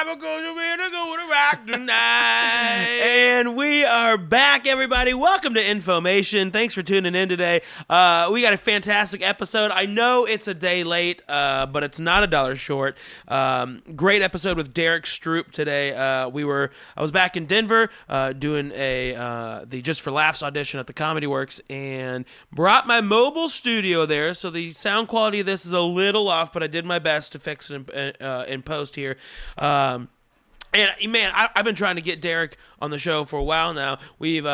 grab because we're going to rock tonight. And we are back, everybody. Welcome to Information. Thanks for tuning in today. We got a fantastic episode. I know it's a day late, but it's not $1 short. Great episode with Derrick Stroup today. I was back in Denver doing the Just for Laughs audition at the Comedy Works, and brought my mobile studio there, so the sound quality of this is a little off, but I did my best to fix it in post here. And man, I've been trying to get Derrick on the show for a while now. We've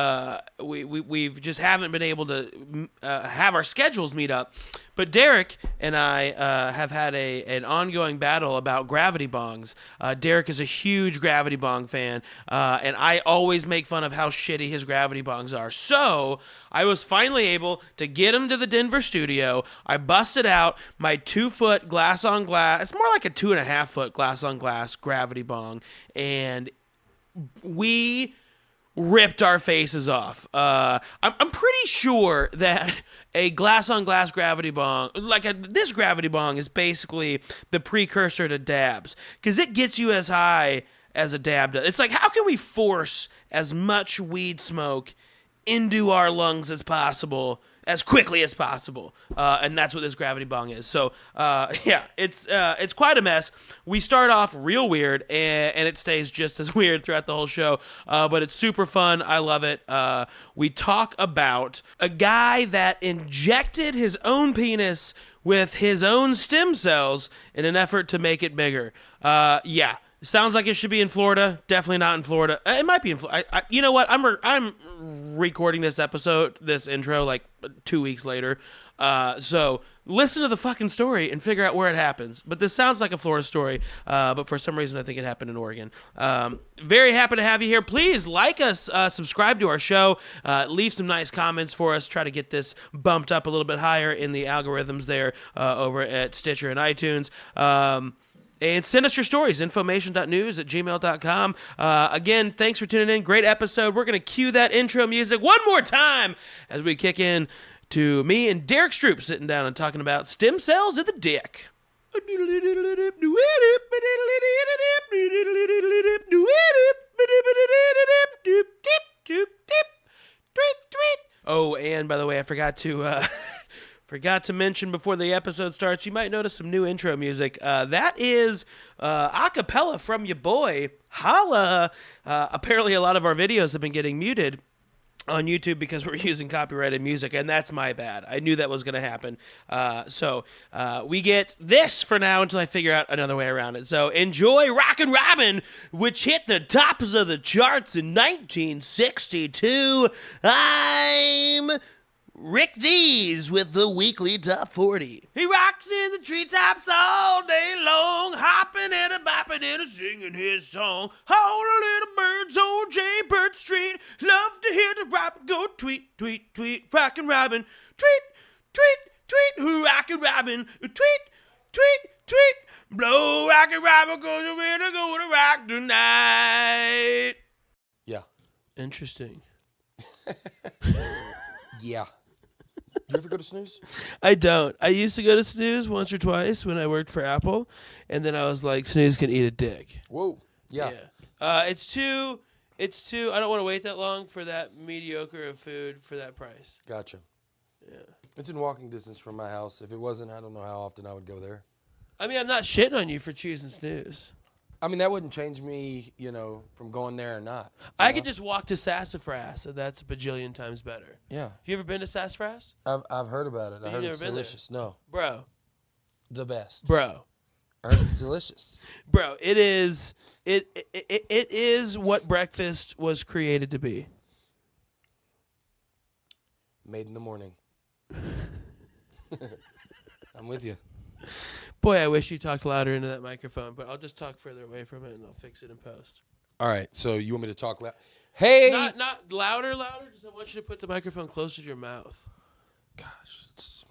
just haven't been able to have our schedules meet up. But Derrick and I have had an ongoing battle about gravity bongs. Derrick is a huge gravity bong fan, and I always make fun of how shitty his gravity bongs are. So I was finally able to get him to the Denver studio. I busted out my 2-foot glass on glass. It's more like a 2.5-foot glass on glass gravity bong, and we ripped our faces off. I'm pretty sure that a glass-on-glass gravity bong, this gravity bong, is basically the precursor to dabs, because it gets you as high as a dab does. It's like, how can we force as much weed smoke into our lungs as possible, as quickly as possible? And that's what this gravity bong is. So, yeah, it's quite a mess. We start off real weird, and it stays just as weird throughout the whole show. But it's super fun. I love it. We talk about a guy that injected his own penis with his own stem cells in an effort to make it bigger. Yeah. Sounds like it should be in Florida. Definitely not in Florida. It might be in Florida. You know what? I'm recording this intro, like 2 weeks later. So listen to the fucking story and figure out where it happens. But this sounds like a Florida story. But for some reason, I think it happened in Oregon. Very happy to have you here. Please like us, subscribe to our show, leave some nice comments for us. Try to get this bumped up a little bit higher in the algorithms there over at Stitcher and iTunes. And send us your stories, information.news@gmail.com. Again, thanks for tuning in. Great episode. We're going to cue that intro music one more time as we kick in to me and Derrick Stroup sitting down and talking about stem cells of the dick. Oh, and by the way, I forgot to mention before the episode starts, you might notice some new intro music. That is a cappella from your boy, Holla. Apparently a lot of our videos have been getting muted on YouTube because we're using copyrighted music, and that's my bad. I knew that was going to happen. So we get this for now until I figure out another way around it. So enjoy Rockin' Robin, which hit the tops of the charts in 1962. I'm Rick Dees with the weekly top 40. He rocks in the treetops all day long, hopping and a bopping and a singing his song. All the little birds on Jaybird Street love to hear the robin go tweet, tweet, tweet. Rockin' Robin, tweet, tweet, tweet. Who Rockin' Robin, tweet, tweet, tweet. Blow Rockin' Robin, cause we're gonna rock tonight. Yeah. Interesting. Yeah. You ever go to Snooze? I don't. I used to go to Snooze once or twice when I worked for Apple, and then I was like, Snooze can eat a dick. Whoa. Yeah. It's too, I don't want to wait that long for that mediocre of food for that price. Gotcha. Yeah. It's in walking distance from my house. If it wasn't, I don't know how often I would go there. I mean, I'm not shitting on you for choosing Snooze. I mean, that wouldn't change me, from going there or not. I could just walk to Sassafras, and that's a bajillion times better. Yeah. You ever been to Sassafras? I've heard about it. I heard never it's been delicious. there? No. Bro. The best. Bro. I heard it's delicious. Bro, it is. It is what breakfast was created to be. Made in the morning. I'm with you. Boy, I wish you talked louder into that microphone, but I'll just talk further away from it and I'll fix it in post. All right, so you want me to talk loud? Hey! Not louder, just I want you to put the microphone closer to your mouth. Gosh,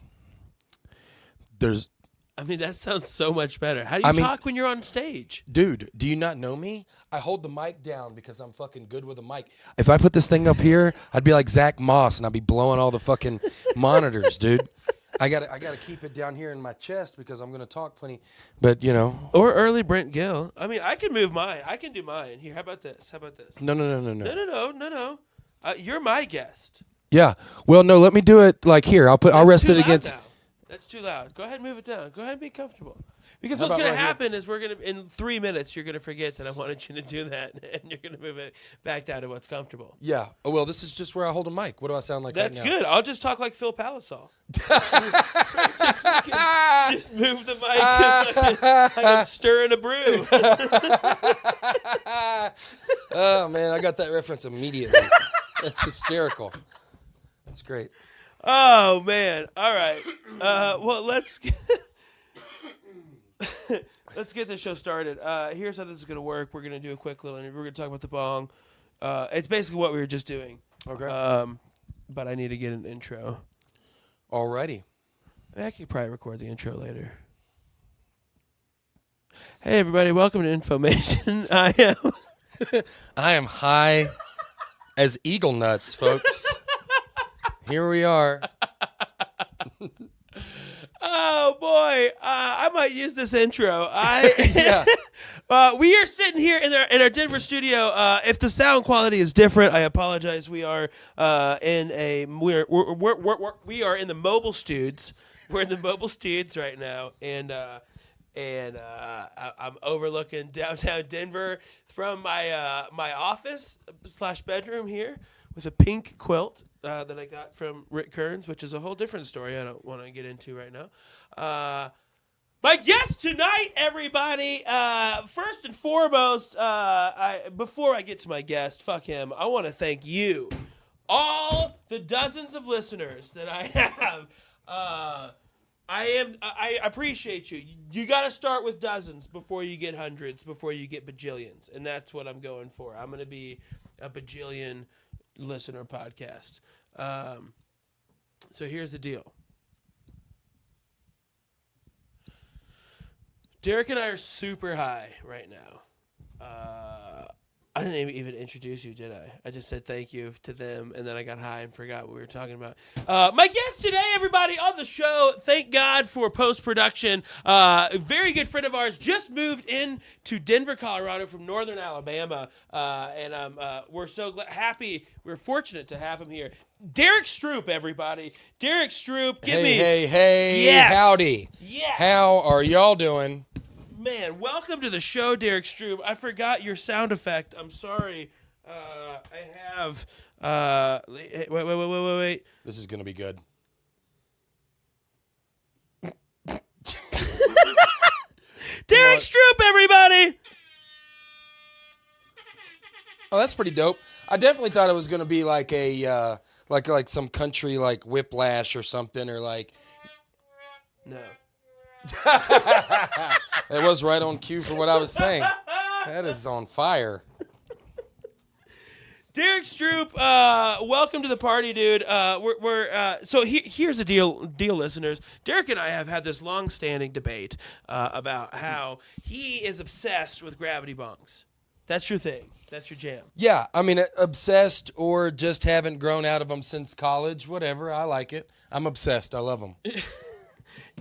I mean, that sounds so much better. How do you talk when you're on stage? Dude, do you not know me? I hold the mic down because I'm fucking good with a mic. If I put this thing up here, I'd be like Zach Moss and I'd be blowing all the fucking monitors, dude. I gotta keep it down here in my chest because I'm gonna talk plenty. But Or early Brent Gill. I mean, I can move mine. I can do mine. Here, how about this? No. No. You're my guest. Yeah. Well, no. Let me do it like here. I'll rest it against. Now. That's too loud. Go ahead and move it down. Go ahead and be comfortable. Because How what's about going to right happen is in 3 minutes, you're going to forget that I wanted you to do that, and you're going to move it back down to what's comfortable. Yeah. Oh, well, this is just where I hold a mic. What do I sound like That's right now? good. I'll just talk like Phil Palisol. just move the mic like I'm stirring a brew. Oh, man, I got that reference immediately. That's hysterical. That's great. Oh, man. All right. Well, let's get this show started. Here's how this is going to work. We're going to do a quick little interview. We're going to talk about the bong. It's basically what we were just doing. Okay. But I need to get an intro. Alrighty. I could probably record the intro later. Hey, everybody. Welcome to Information. I am high as eagle nuts, folks. Here we are. Oh boy, I might use this intro. Yeah. We are sitting here in our Denver studio. If the sound quality is different, I apologize. We are we are in the mobile studs. We're in the mobile studs right now, and I'm overlooking downtown Denver from my my office / bedroom here with a pink quilt that I got from Rick Kearns, which is a whole different story I don't want to get into right now. My guest tonight, everybody, first and foremost, before I get to my guest, fuck him, I want to thank you, all the dozens of listeners that I have. I appreciate you. You got to start with dozens before you get hundreds, before you get bajillions, and that's what I'm going for. I'm going to be a bajillion listener podcast. So here's the deal. Derrick and I are super high right now. I didn't even introduce you, did I? I just said thank you to them, and then I got high and forgot what we were talking about. My guest today, everybody, on the show, thank God for post-production. A very good friend of ours just moved in to Denver, Colorado from northern Alabama, and we're so happy. We're fortunate to have him here. Derrick Stroup, everybody. Derrick Stroup, Hey, yes. Howdy. Yeah. How are y'all doing? Man, welcome to the show, Derrick Stroup. I forgot your sound effect. I'm sorry. I have... Wait. This is going to be good. Derrick Stroup, everybody! Oh, that's pretty dope. I definitely thought it was going to be like a... like some country like Whiplash or something, or like... No. It was right on cue for what I was saying. That is on fire. Derrick Stroup, welcome to the party, dude. So here's the deal, listeners. Derrick and I have had this long-standing debate about how he is obsessed with gravity bongs. That's your thing. That's your jam. Yeah, I mean, obsessed or just haven't grown out of them since college. Whatever, I like it. I'm obsessed. I love them.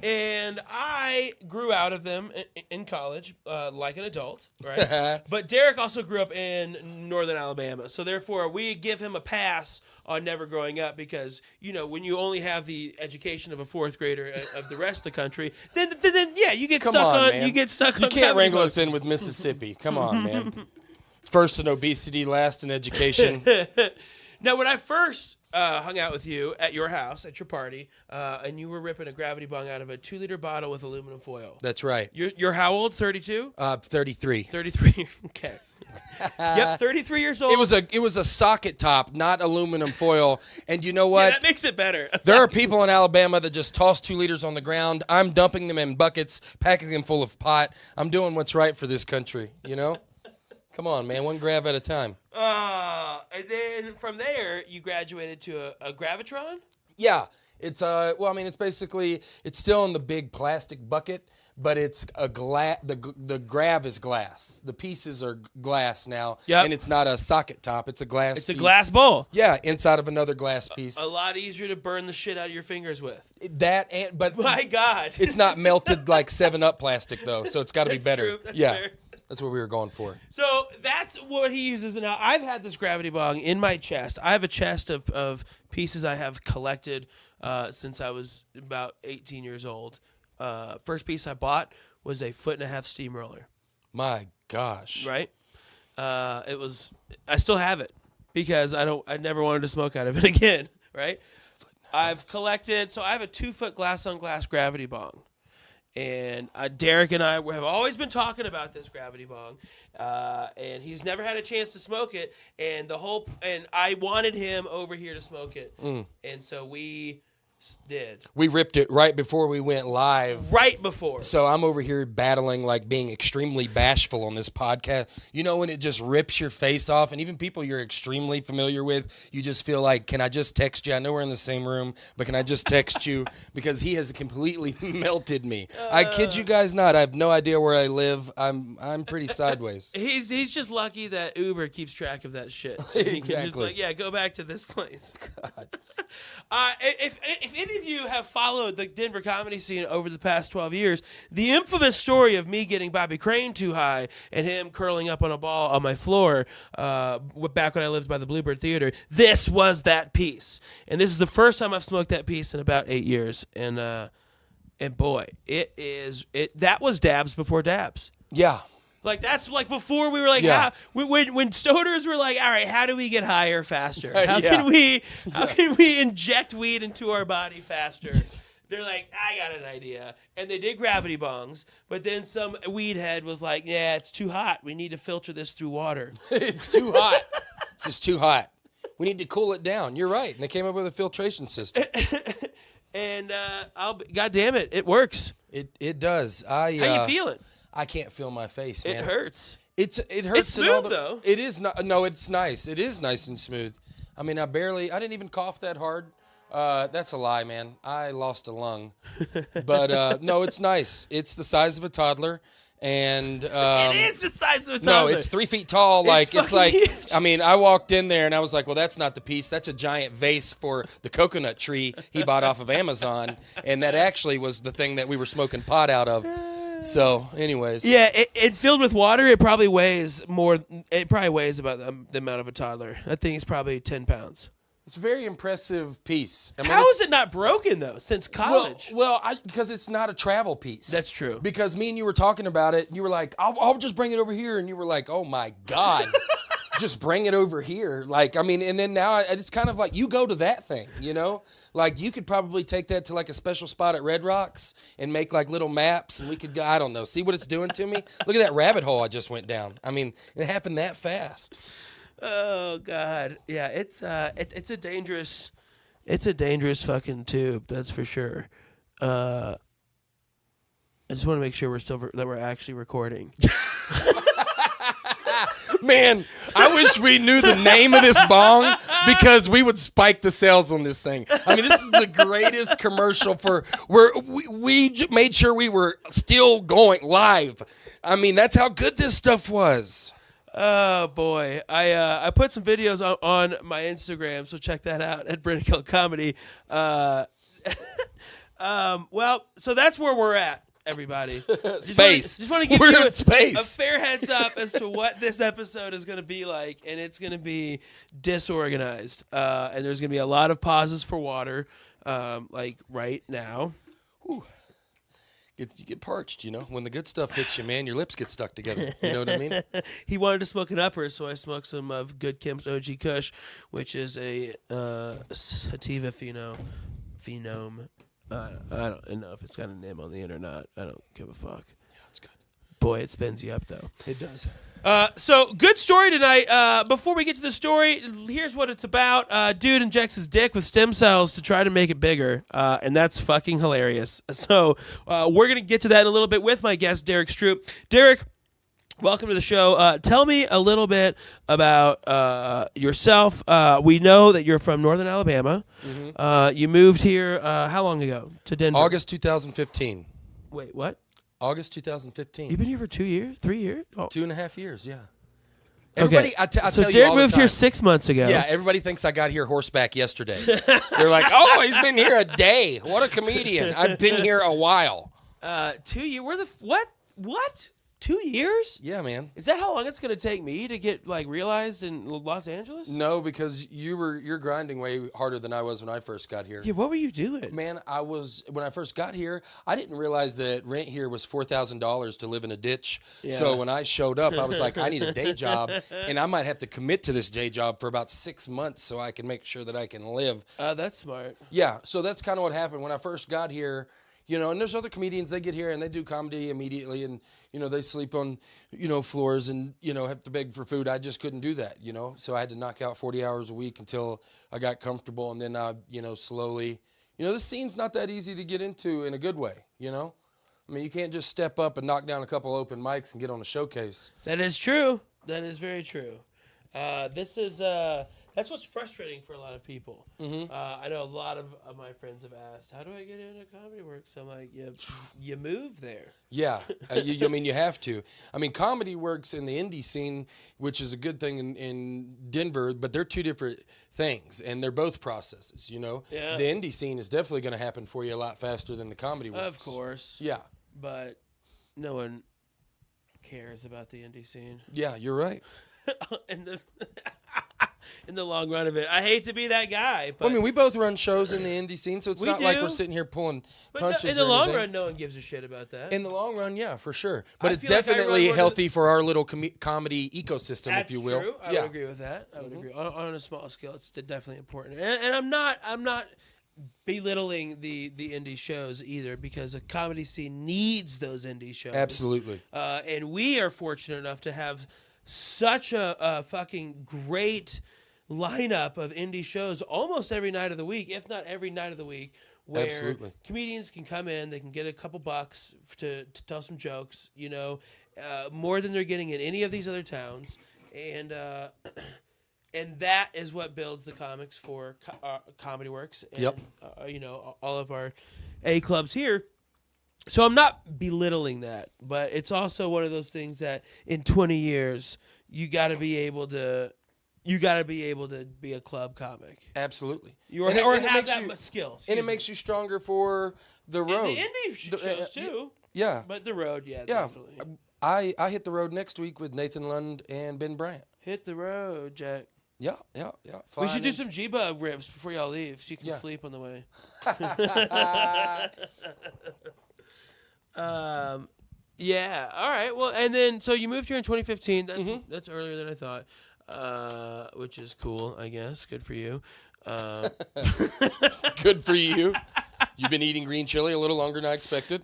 And I grew out of them in college, like an adult, right? But Derrick also grew up in northern Alabama, so therefore we give him a pass on never growing up because, you know, when you only have the education of a fourth grader of the rest of the country, then yeah, you get stuck on. You get stuck on. You can't wrangle us in with Mississippi. Come on, man. First in obesity, last in education. Now, when I first hung out with you at your house, at your party, and you were ripping a gravity bong out of a 2-liter bottle with aluminum foil. That's right. You're how old? 32? 33. 33. Okay. Yep, 33 years old. It was a socket top, not aluminum foil. And you know what? Yeah, that makes it better. There are people in Alabama that just toss 2 liters on the ground. I'm dumping them in buckets, packing them full of pot. I'm doing what's right for this country, you know? Come on, man. One grav at a time. And then from there, you graduated to a Gravitron? Yeah. It's it's basically, it's still in the big plastic bucket, but it's a glass. The grab is glass. The pieces are glass now, Yep. and it's not a socket top. It's a glass. It's a piece. glass bowl. Yeah, inside of another glass piece. A lot easier to burn the shit out of your fingers with. But My God. it's not melted like 7-Up plastic though, so it's got to be better. True. That's yeah, fair. that's what we were going for. So that's what he uses. Now, I've had this gravity bong in my chest. I have a chest of pieces I have collected since I was about 18 years old. First piece I bought was a 1.5-foot steamroller. My gosh. Right? It was. I still have it because I never wanted to smoke out of it again. Right? I've collected. So I have a 2-foot glass on glass gravity bong. And Derrick and I have always been talking about this gravity bong, and he's never had a chance to smoke it. And I wanted him over here to smoke it, and so we did. We ripped it right before we went live. Right before. So I'm over here battling, like being extremely bashful on this podcast. You know when it just rips your face off, and even people you're extremely familiar with, you just feel like, can I just text you? I know we're in the same room, but can I just text you? Because he has completely melted me. I kid you guys not. I have no idea where I live. I'm pretty sideways. He's just lucky that Uber keeps track of that shit. So he can just Exactly. go back to this place. God. If any of you have followed the Denver comedy scene over the past 12 years, the infamous story of me getting Bobby Crane too high and him curling up on a ball on my floor back when I lived by the Bluebird Theater, this was that piece. And this is the first time I've smoked that piece in about 8 years. And boy, that was dabs before dabs. Yeah. Like, that's like before we were like, Yeah. when stoners were like, all right, how do we get higher faster? How Yeah. can we inject weed into our body faster? They're like, I got an idea. And they did gravity bongs, but then some weed head was like, yeah, it's too hot. We need to filter this through water. It's too hot. It's just too hot. We need to cool it down. You're right. And they came up with a filtration system. And God damn it, it works. It does. How you feeling? I can't feel my face, man. It hurts. It hurts. It's smooth, though. It is not. No, it's nice. It is nice and smooth. I mean, I didn't even cough that hard. That's a lie, man. I lost a lung. But no, it's nice. It's the size of a toddler. And It is the size of a toddler. no, it's 3 feet tall. Like it's like huge. I mean, I walked in there and I was like, well, that's not the piece. That's a giant vase for the coconut tree he bought off of Amazon, and that actually was the thing that we were smoking pot out of. So, anyways, Yeah, it filled with water. It probably weighs more. It probably weighs about the amount of a toddler. That thing is probably 10 pounds. it's a very impressive piece. I mean, How is it not broken though? Since college. Well, because it's not a travel piece. That's true. Because me and you were talking about it, and you were like, I'll just bring it over here, and you were like, oh my God. Just bring it over here. Like, I mean, and then now it's kind of like you go to that thing, you know? Like, you could probably take that to like a special spot at Red Rocks and make like little maps, and we could go, I don't know, see what it's doing to me? Look at that rabbit hole I just went down. I mean, it happened that fast. Oh God. Yeah, it's a dangerous fucking tube, that's for sure. I just want to make sure we're actually recording. Man, I wish we knew the name of this bong because we would spike the sales on this thing. I mean, this is the greatest commercial for where we made sure we were still going live. I mean, that's how good this stuff was. Oh boy, I put some videos on my Instagram, so check that out at British Comedy. Well, so that's where we're at. Everybody, Space. Just want to give We're you in space. a fair heads up as to what this episode is going to be like, and it's going to be disorganized. And there's going to be a lot of pauses for water, like right now. You get parched, you know. When the good stuff hits you, man, your lips get stuck together. You know what I mean? He wanted to smoke an upper, so I smoked some of Good Kim's OG Kush, which is a sativa phenome. I don't know if it's got a name on the end or not. I don't give a fuck. Yeah, it's good. Boy, it spins you up, though. It does. So, good story tonight. Before we get to the story, here's what it's about. Dude injects his dick with stem cells to try to make it bigger, and that's fucking hilarious. So, we're going to get to that in a little bit with my guest, Derrick Stroup. Derrick, welcome to the show. Tell me a little bit about yourself. We know that you're from Northern Alabama. Mm-hmm. You moved here how long ago to Denver? August 2015. Wait, what? August 2015. You've been here for 2 years, 3 years, 2.5 years, yeah. Okay. Everybody, I tell so you Derrick all the moved here time. 6 months ago. Yeah, everybody thinks I got here horseback yesterday. They're like, oh, he's been here a day. What a comedian. I've been here a while. 2 years. Where the what? What? 2 years? Yeah, man. Is that how long it's going to take me to get realized in Los Angeles? No, because you're grinding way harder than I was when I first got here. Yeah, what were you doing? Man, when I first got here, I didn't realize that rent here was $4,000 to live in a ditch. Yeah. So when I showed up, I was like, I need a day job, and I might have to commit to this day job for about 6 months so I can make sure that I can live. That's smart. Yeah, so that's kind of what happened when I first got here. And there's other comedians, they get here and they do comedy immediately, and they sleep on floors and have to beg for food. I just couldn't do that, so I had to knock out 40 hours a week until I got comfortable, and then I slowly, this scene's not that easy to get into in a good way. I mean, you can't just step up and knock down a couple open mics and get on a showcase. That is true. That is very true. That's what's frustrating for a lot of people. Mm-hmm. I know a lot of my friends have asked, how do I get into Comedy Works? I'm like, you move there. Yeah, I mean, you have to. I mean, Comedy Works in the indie scene, which is a good thing in Denver, but they're two different things, and they're both processes, Yeah. The indie scene is definitely going to happen for you a lot faster than the Comedy Works. Of course. Yeah. But no one cares about the indie scene. Yeah, you're right. In the long run of it, I hate to be that guy. But Well, I mean, we both run shows in the indie scene, so it's We not like do. we're sitting here pulling but punches. in the or long anything. run, no one gives a shit about that. In the long run, yeah, for sure. But I it's feel like I run definitely one of healthy for our little comedy ecosystem, That's if you will. true. I Yeah. would agree with that. I would agree. On a small scale, it's definitely important. And I'm not belittling the indie shows either, because the comedy scene needs those indie shows. Absolutely. And we are fortunate enough to have such a fucking great lineup of indie shows almost every night of the week, if not every night of the week, where Absolutely. comedians can come in, they can get a couple bucks to tell some jokes, more than they're getting in any of these other towns, and that is what builds the comics for Comedy Works and Yep. All of our A clubs here. So I'm not belittling that, but it's also one of those things that in 20 years you got to be able to be a club comic. Absolutely. Or And it have makes that you- much skill. And it makes you stronger for the road. And the indie shows too. Yeah. But the road, yeah, Yeah. definitely. I hit the road next week with Nathan Lund and Ben Bryant. Hit the road, Jack. Yeah. We Flying should do in. some G-Bug rips before y'all leave so you can Yeah. sleep on the way. Yeah. All right. Well, and then so you moved here in 2015. That's earlier than I thought, which is cool, I guess. Good for you. Good for you. You've been eating green chili a little longer than I expected.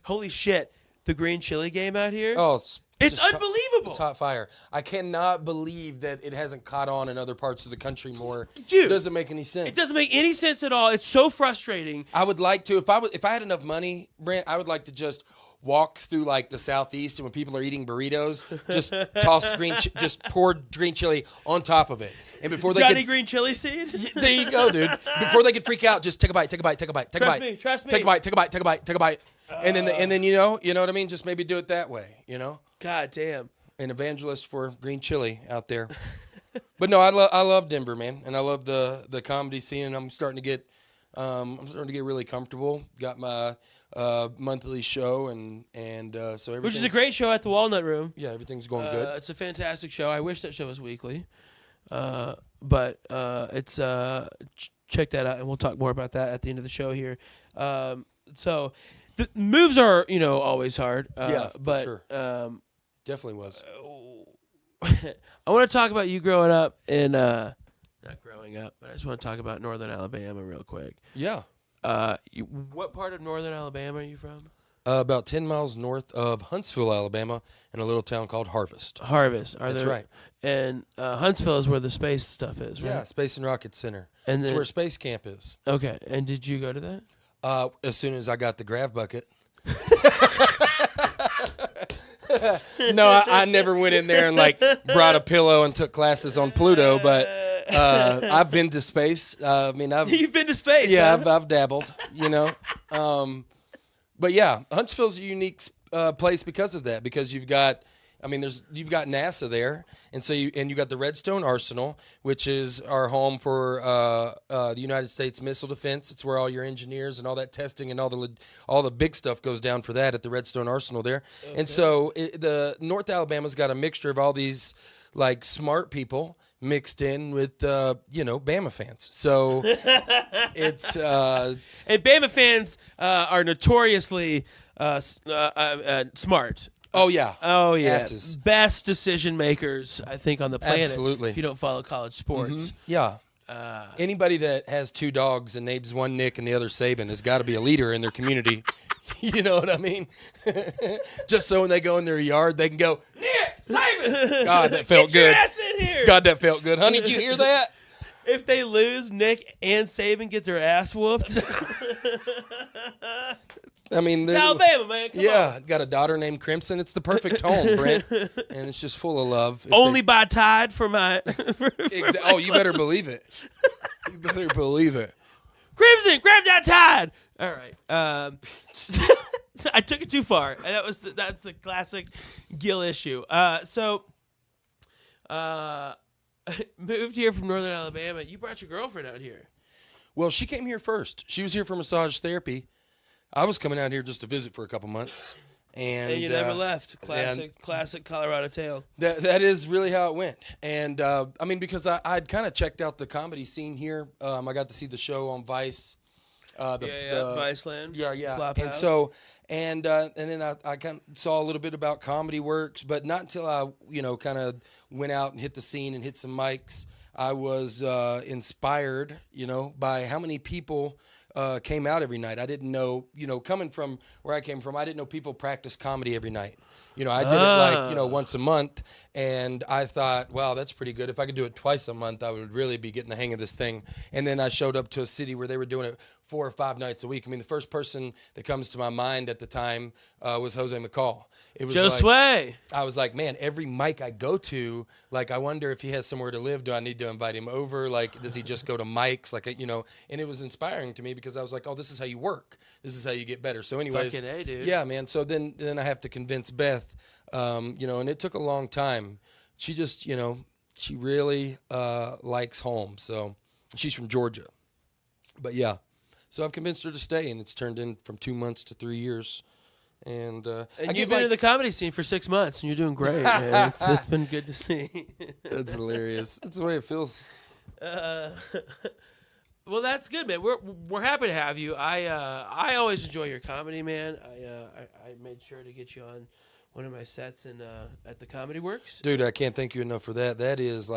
Holy shit! The green chili game out here. Oh, it's just unbelievable. It's hot fire. I cannot believe that it hasn't caught on in other parts of the country more. Dude, It doesn't make any sense. It doesn't make any sense at all. It's so frustrating. I would like to, if I had enough money, Brent, I would like to just walk through like the southeast, and when people are eating burritos, just just pour green chili on top of it, and before they Johnny Green chili seed. there you go, dude. Before they could freak out, just take a bite, take a bite, take a bite, take a Trust bite, me, trust me. take a bite, take a bite, take a bite, take a bite, and then you know what I mean. Just maybe do it that way, God damn. An evangelist for green chili out there. But no, I love Denver, man, and I love the comedy scene, and I'm starting to get really comfortable. Got my monthly show, and so everything. Which is a great show at the Walnut Room. Yeah, everything's going good. It's a fantastic show. I wish that show was weekly, but it's check that out, and we'll talk more about that at the end of the show here. So the moves are always hard. Yeah, for but sure. Definitely was. I want to talk about you growing up in not growing up, but I just want to talk about Northern Alabama real quick. Yeah. What part of Northern Alabama are you from? About 10 miles north of Huntsville, Alabama, in a little town called Harvest. Harvest. That's right. And Huntsville is where the space stuff is, right? Yeah, Space and Rocket Center. And It's then, where Space Camp is. okay. And did you go to that? As soon as I got the grav bucket. No, I never went in there and brought a pillow and took classes on Pluto, but I've been to space. You've been to space. Yeah, huh? I've dabbled. But yeah, Huntsville's a unique place because of that. Because you've got NASA there, and so you got the Redstone Arsenal, which is our home for the United States Missile Defense. It's where all your engineers and all that testing and all the big stuff goes down for that at the Redstone Arsenal there. Okay. And so the North Alabama's got a mixture of all these like smart people mixed in with Bama fans. So it's and Bama fans are notoriously smart. Oh yeah. Asses. Best decision makers, I think, on the planet. Absolutely. If you don't follow college sports. Mm-hmm. Yeah. Anybody that has two dogs and names one Nick and the other Saban has got to be a leader in their community. You know what I mean? Just so when they go in their yard, they can go, Nick, Saban. God, that felt good. Get your ass in here. God, that felt good. Honey, did you hear that? If they lose, Nick and Saban get their ass whooped. I mean, it's Alabama, man. Come on. Got a daughter named Crimson. It's the perfect home, Brent, and it's just full of love. Only by Tide for my. Oh, you better believe it. You better believe it. Crimson, grab that Tide. All right. I took it too far. That's the classic Gil issue. Moved here from Northern Alabama. You brought your girlfriend out here. Well, she came here first. She was here for massage therapy. I was coming out here just to visit for a couple months. And you never left. Classic Colorado tale. That is really how it went. And, because I'd kind of checked out the comedy scene here. I got to see the show on Vice. Viceland. Yeah. Flophouse. And so, and then I kind of saw a little bit about Comedy Works, but not until I, kind of went out and hit the scene and hit some mics. I was inspired, by how many people came out every night. I didn't know, coming from where I came from, I didn't know people practice comedy every night. I did it once a month, and I thought, wow, that's pretty good. If I could do it twice a month, I would really be getting the hang of this thing. And then I showed up to a city where they were doing it 4 or 5 nights a week. I mean, the first person that comes to my mind at the time was Jose McCall. It was Joe Sway. I was like, man, every mic I go to, like, I wonder if he has somewhere to live. Do I need to invite him over? Like, does he just go to mics? Like, and it was inspiring to me because I was like, oh, this is how you work. This is how you get better. So anyways, fucking A, dude. Yeah, man. So then I have to convince Beth, and it took a long time. She just, she really likes home. So she's from Georgia. But yeah. So I've convinced her to stay, and it's turned in from 2 months to 3 years. And you've been in the comedy scene for 6 months, and you're doing great. Man. It's been good to see. That's hilarious. That's the way it feels. Well, that's good, man. We're happy to have you. I always enjoy your comedy, man. I made sure to get you on one of my sets at the Comedy Works. Dude, I can't thank you enough for that. That is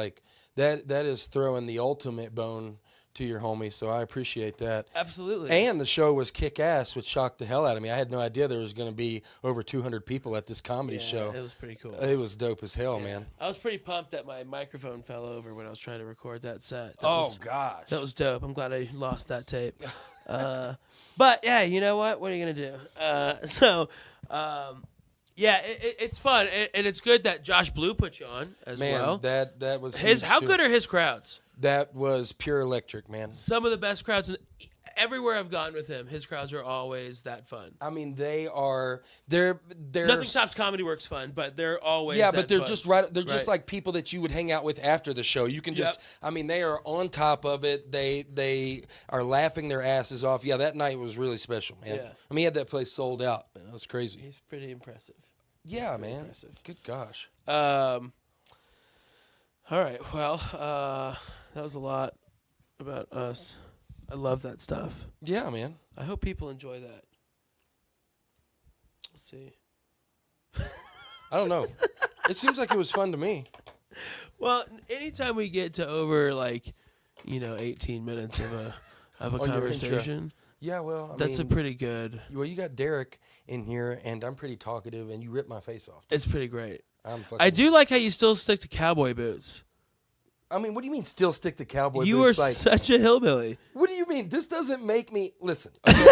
that is throwing the ultimate bone to your homie, so I appreciate that. Absolutely. And the show was kick-ass, which shocked the hell out of me. I had no idea there was going to be over 200 people at this comedy show. It was pretty cool. It was dope as hell, man. I was pretty pumped that my microphone fell over when I was trying to record that set. Gosh. That was dope. I'm glad I lost that tape. But, yeah, you know what? What are you going to do? It's fun, and it's good that Josh Blue put you on as well. Man, that was How good are his crowds? That was pure electric, man. Some of the best crowds. Everywhere I've gone with him, his crowds are always that fun. I mean, they're Nothing stops Comedy Works fun, but they're always but they're fun. just right. They're just like people that you would hang out with after the show. You can just, I mean, they are on top of it. They are laughing their asses off. Yeah, that night was really special, man. Yeah. I mean, he had that place sold out. That was crazy. He's pretty impressive. Yeah, man. Impressive. Good gosh. All right. Well, that was a lot about us. I love that stuff. Yeah, man. I hope people enjoy that. Let's see. I don't know. It seems like it was fun to me. Well, anytime we get to over 18 minutes of a conversation. Yeah, well, that's a pretty good. Well, you got Derrick in here, and I'm pretty talkative, and you rip my face off. It's pretty great. I do like how you still stick to cowboy boots. I mean, what do you mean still stick to cowboy boots? You are such a hillbilly. What do you mean? This doesn't make me... Listen, okay?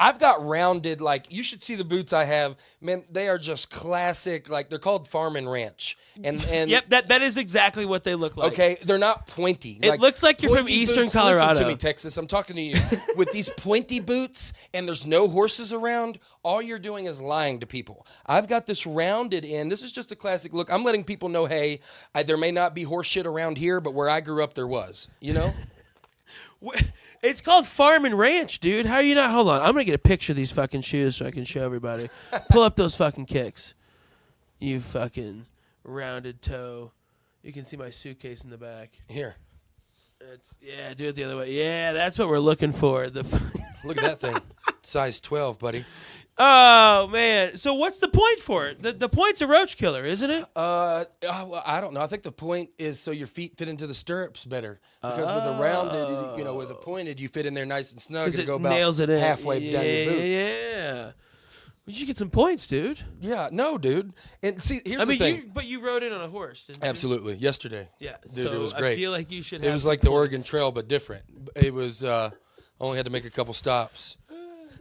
I've got rounded, like, you should see the boots I have. Man, they are just classic. Like, they're called Farm and Ranch. And Yep, that is exactly what they look like. Okay, they're not pointy. It looks like you're from pointy Eastern boots, Colorado. Listen to me, Texas. I'm talking to you. With these pointy boots and there's no horses around, all you're doing is lying to people. I've got this rounded in. This is just a classic look. I'm letting people know, hey, there may not be horse shit around here, but where I grew up, there was. You know? It's called Farm and Ranch, dude. How are you not? Hold on. I'm going to get a picture of these fucking shoes so I can show everybody. Pull up those fucking kicks. You fucking rounded toe. You can see my suitcase in the back. Here. Yeah, do it the other way. Yeah, that's what we're looking for. Look at that thing. Size 12, buddy. Oh, man. So what's the point for it? The point's a roach killer, isn't it? Well, I don't know. I think the point is so your feet fit into the stirrups better. Because with a rounded, with a pointed, you fit in there nice and snug and go about nails it in. halfway down your boot. Yeah. You should get some points, dude. Yeah, no, dude. And see, here's the thing. But you rode in on a horse, didn't you? Absolutely. Yesterday. Yeah. Dude, so it was great. I feel like you should have It was like the Oregon Trail, but different. It was, only had to make a couple stops.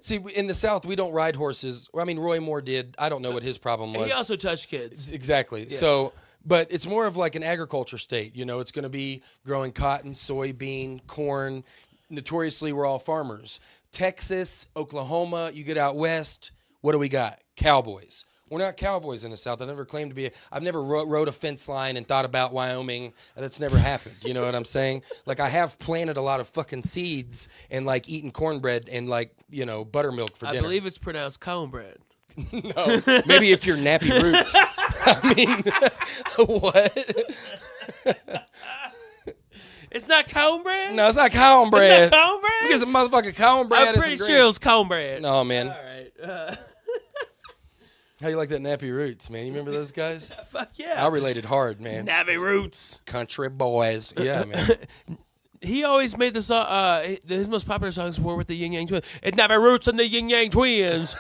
See, in the South, we don't ride horses. I mean, Roy Moore did. I don't know what his problem was. He also touched kids. Exactly. Yeah. So, but it's more of like an agriculture state. It's going to be growing cotton, soybean, corn. Notoriously, we're all farmers. Texas, Oklahoma, you get out west, what do we got? Cowboys. We're not cowboys in the South. I never claimed to be. I've never rode a fence line and thought about Wyoming. That's never happened. You know what I'm saying? Like, I have planted a lot of fucking seeds and, like, eaten cornbread and, like, buttermilk for dinner. I believe it's pronounced cornbread. No. Maybe if you're nappy roots. I mean, what? It's not cornbread? No, it's not cornbread. It's not cornbread? Because a motherfucking cornbread I'm pretty sure it was cornbread. No, man. All right. How you like that nappy roots, man? You remember those guys? Fuck yeah. I related hard, man. Nappy roots. Country boys. Yeah, man. He always made the song, his most popular songs were with the Yin Yang Twins. It's Nappy Roots and the Yin Yang Twins.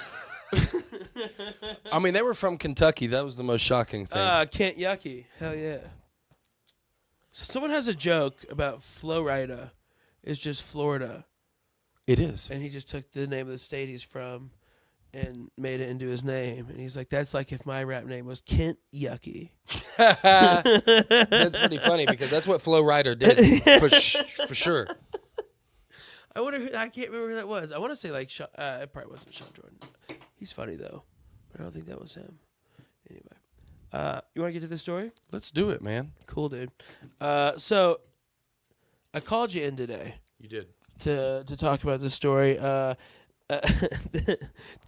I mean, they were from Kentucky. That was the most shocking thing. Kent Yucky. Hell yeah. So someone has a joke about Florida. It's just Florida. It is. And he just took the name of the state he's from and made it into his name. And he's like, that's like if my rap name was Kent Yucky. That's pretty funny because that's what Flo Rida did for sure. I wonder I can't remember who that was. I want to say like it probably wasn't Sean Jordan. He's funny though, but I don't think that was him. Anyway, you want to get to the story? Let's do it, man. Cool, dude. So I called you in today. You did. To talk about this story.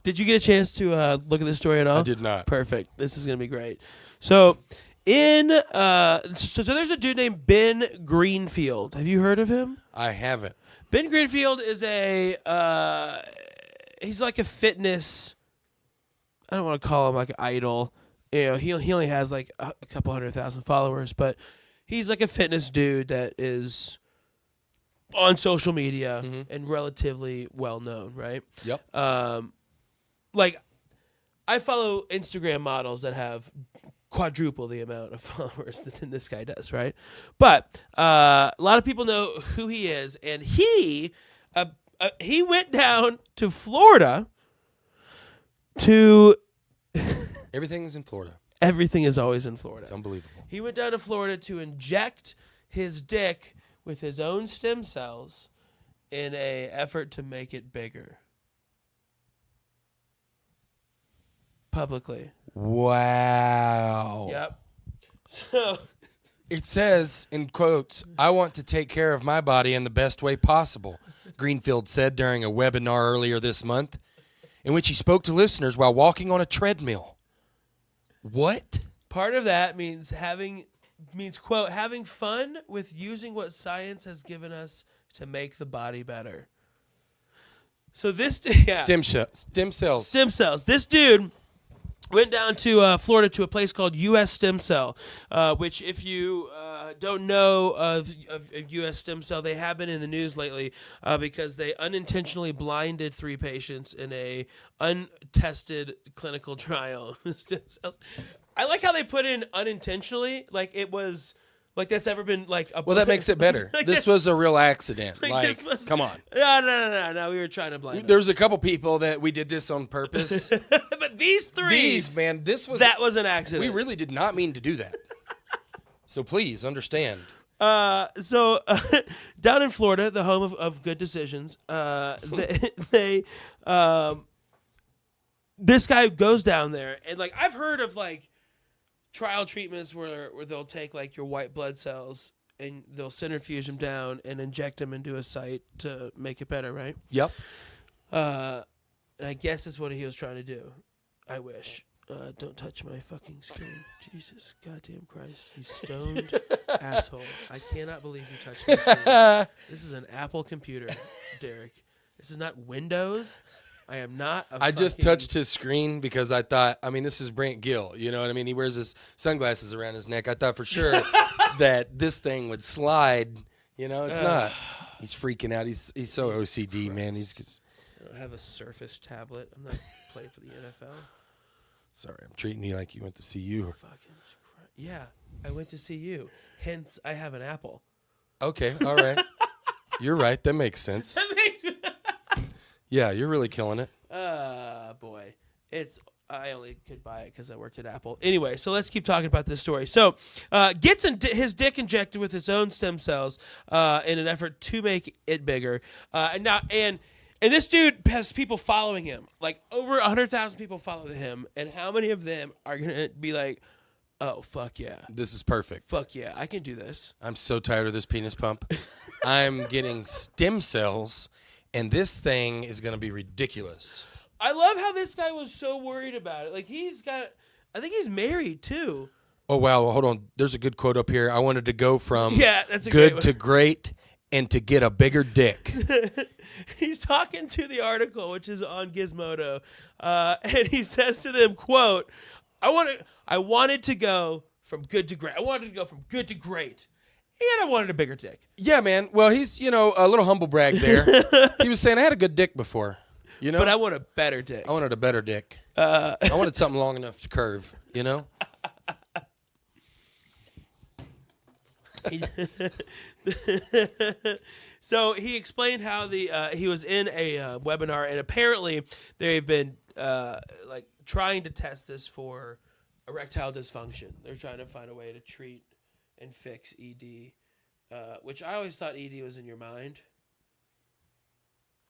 Did you get a chance to look at this story at all? I did not. Perfect. This is gonna be great. So so there's a dude named Ben Greenfield. Have you heard of him? I haven't. Ben Greenfield is he's like a fitness. I don't want to call him like an idol. He only has like a couple 100,000 followers, but he's like a fitness dude that is on social media and relatively well known, right? Yep. Like I follow Instagram models that have quadruple the amount of followers that this guy does, right? But a lot of people know who he is, and he went down to Florida to. Everything's in Florida. Everything is always in Florida. It's unbelievable. He went down to Florida to inject his dick with his own stem cells in an effort to make it bigger. Publicly. Wow. Yep. So it says, in quotes, "I want to take care of my body in the best way possible," Greenfield said during a webinar earlier this month, in which he spoke to listeners while walking on a treadmill. What? Part of that means quote, having fun with using what science has given us to make the body better. So this Stem cells. Stem cells. This dude went down to Florida to a place called U.S. Stem Cell, which if you don't know of U.S. Stem Cell, they have been in the news lately because they unintentionally blinded 3 patients in a untested clinical trial. Stem cells. I like how they put in unintentionally, like it was Like that's ever been like a Well, that makes it better. like this was a real accident. like Come on. No. We were trying to blind them. There's a couple people that we did this on purpose. But these three, man, that was an accident. We really did not mean to do that. So please understand. So down in Florida, the home of good decisions, this guy goes down there, and like I've heard of like trial treatments where they'll take like your white blood cells and they'll centrifuge them down and inject them into a site to make it better, right? Yep. And I guess that's what he was trying to do. I wish. Don't touch my fucking screen. Jesus goddamn Christ. You stoned asshole. I cannot believe you touched my screen. This is an Apple computer, Derrick. This is not Windows. I am not I just touched his screen because I thought, this is Brant Gill. You know what I mean? He wears his sunglasses around his neck. I thought for sure that this thing would slide. You know, it's not. He's freaking out. He's so OCD, man. I don't have a Surface tablet. I'm not playing for the NFL. Sorry, I'm treating you like you went to see you. Fucking yeah, I went to see you. Hence, I have an Apple. Okay, all right. You're right. That makes sense. Yeah, you're really killing it. Boy. I only could buy it because I worked at Apple. Anyway, so let's keep talking about this story. So, gets his dick injected with his own stem cells in an effort to make it bigger. And this dude has people following him. Like, over 100,000 people follow him. And how many of them are going to be like, oh, fuck yeah. This is perfect. Fuck yeah, I can do this. I'm so tired of this penis pump. I'm getting stem cells. And this thing is going to be ridiculous. I love how this guy was so worried about it. Like, I think he's married, too. Oh, wow. Hold on. There's a good quote up here. I wanted to go from that's good to great and to get a bigger dick. He's talking to the article, which is on Gizmodo. And he says to them, quote, I wanted to go from good to great. I wanted to go from good to great. And I wanted a bigger dick. Yeah, man. Well, he's, a little humble brag there. He was saying, I had a good dick before, But I want a better dick. I wanted a better dick. I wanted something long enough to curve, So he explained how he was in a webinar, and apparently they've been trying to test this for erectile dysfunction. They're trying to find a way to treat and fix ED, which I always thought ED was in your mind.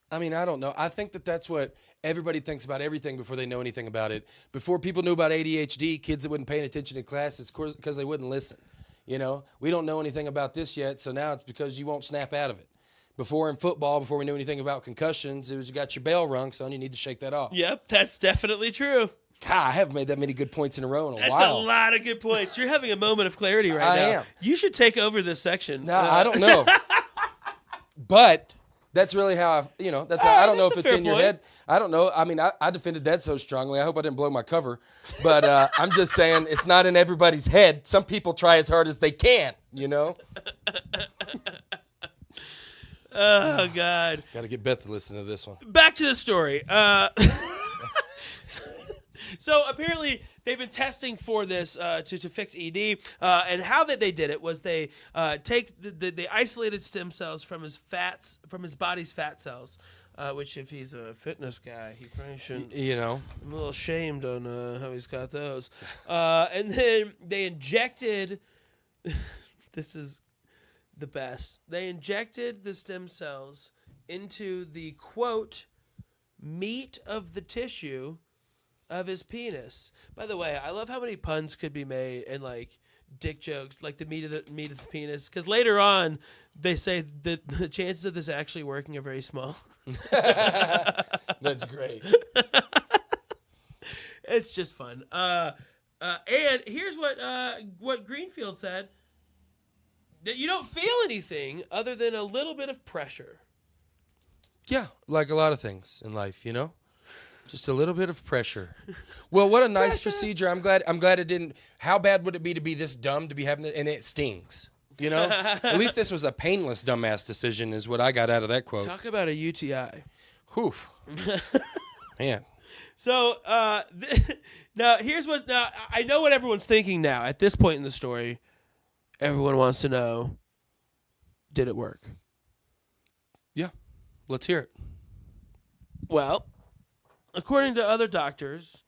I don't know. I think that's what everybody thinks about everything before they know anything about it. Before people knew about ADHD, kids that wouldn't pay attention in class, it's because they wouldn't listen. We don't know anything about this yet, so now it's because you won't snap out of it. Before in football, before we knew anything about concussions, it was you got your bell rung, son, you need to shake that off. Yep, that's definitely true. God, I haven't made that many good points in a row in a while. That's a lot of good points. You're having a moment of clarity right now. I am. You should take over this section. No, I don't know. But that's really how that's how, I don't know if it's in your head. I don't know. I defended that so strongly. I hope I didn't blow my cover. But I'm just saying it's not in everybody's head. Some people try as hard as they can, Oh, God. Got to get Beth to listen to this one. Back to the story. So apparently they've been testing for this to fix ED, and how that they did it was they they isolated stem cells from his body's fat cells, which if he's a fitness guy, he probably shouldn't. I'm a little ashamed on how he's got those, and then they injected. This is the best. They injected the stem cells into the quote meat of the tissue of his penis. By the way, I love how many puns could be made and like dick jokes, like the meat of the penis. Because later on, they say that the chances of this actually working are very small. That's great. It's just fun. And here's what Greenfield said: that you don't feel anything other than a little bit of pressure. Yeah, like a lot of things in life, Just a little bit of pressure. Well, what a nice procedure. I'm glad it didn't. How bad would it be to be this dumb to be having it, and it stings? At least this was a painless dumbass decision is what I got out of that quote. Talk about a UTI. Whew. Man. So now here's what. Now I know what everyone's thinking now at this point in the story. everyone wants to know, did it work? Yeah. Let's hear it. Well, according to other doctors,